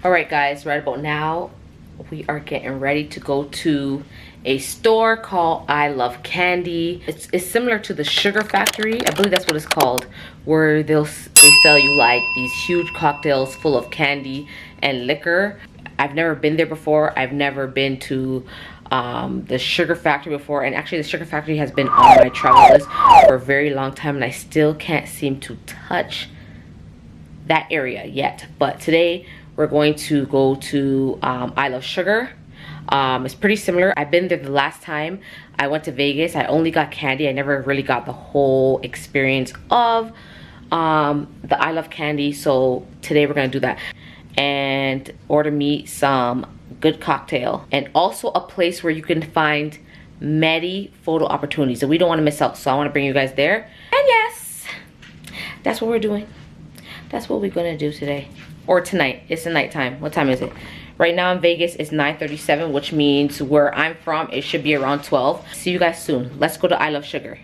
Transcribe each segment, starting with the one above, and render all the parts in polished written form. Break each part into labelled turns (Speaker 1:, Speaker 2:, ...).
Speaker 1: Alright guys, right about now we are getting ready to go to a store called I Love Candy. It's similar to the Sugar Factory, I believe that's what it's called, where they sell you like these huge cocktails full of candy and liquor. I've never been there before. I've never been to the Sugar Factory before, and actually the Sugar Factory has been on my travel list for a very long time, and I still can't seem to touch that area yet. But today we're going to go to I Love Sugar. It's pretty similar. I've been there the last time I went to Vegas. I only got candy. I never really got the whole experience of the I Love Candy. So today we're gonna do that and order me some good cocktail, and also a place where you can find many photo opportunities that we don't want to miss out. So I want to bring you guys there. And yes, that's what we're doing. That's what we're gonna do today. Or tonight. It's the nighttime. What time is it? Right now in Vegas it's 9:37, which means where I'm from it should be around 12. See you guys soon. Let's go to I Love Sugar.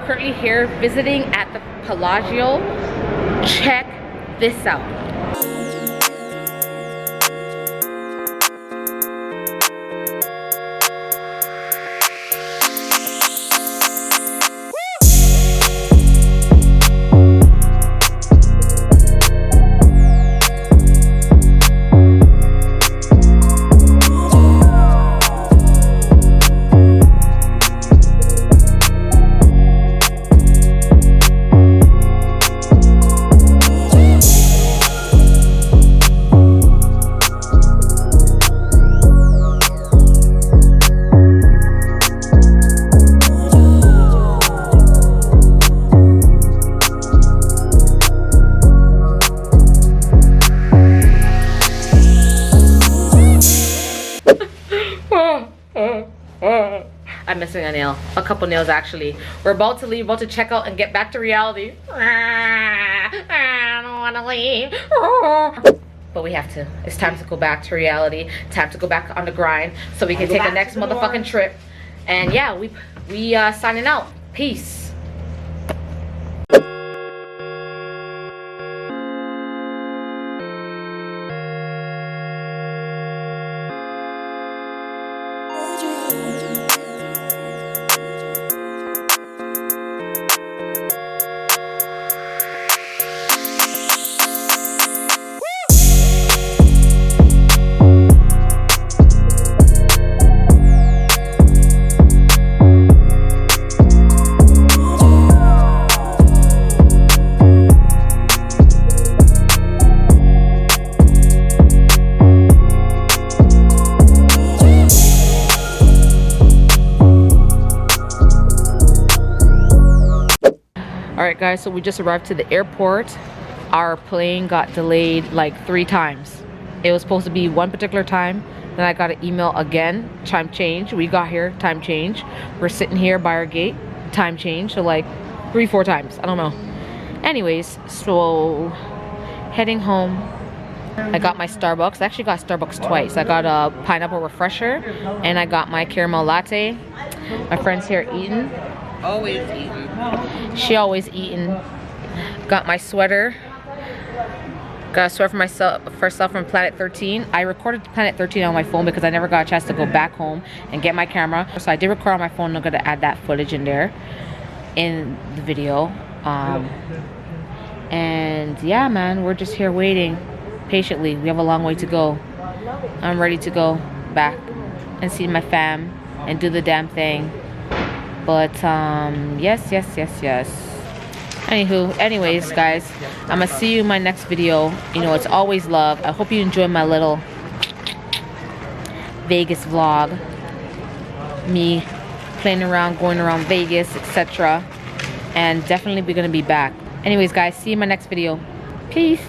Speaker 1: Currently here visiting at the Palazzo. Check this out. I'm missing a nail, a couple nails actually. We're about to leave, about to check out and get back to reality. I don't want to leave. But we have to. It's time to go back to reality. Time to go back on the grind so we can take the next motherfucking trip. And yeah, we signing out. Peace. All right, guys, so we just arrived to the airport. Our plane got delayed like 3 times. It was supposed to be one particular time. Then I got an email again, time change. We got here, time change. We're sitting here by our gate, time change. So like 3-4 times, I don't know. Anyways, so heading home. I got my Starbucks. I actually got Starbucks twice. I got a pineapple refresher and I got my caramel latte. My friend's here eating.
Speaker 2: Always eating.
Speaker 1: She always eating. Got my sweater. Got a sweater for myself from Planet 13. I recorded Planet 13 on my phone because I never got a chance to go back home and get my camera. So I did record on my phone. I'm gonna add that footage in there in the video. And yeah, man, we're just here waiting patiently. We have a long way to go. I'm ready to go back and see my fam and do the damn thing. But yes. Anyways, guys, I'm gonna see you in my next video. You know, it's always love. I hope you enjoy my little Vegas vlog. Me playing around, going around Vegas, etc. And definitely we're gonna be back. Anyways, guys, see you in my next video. Peace.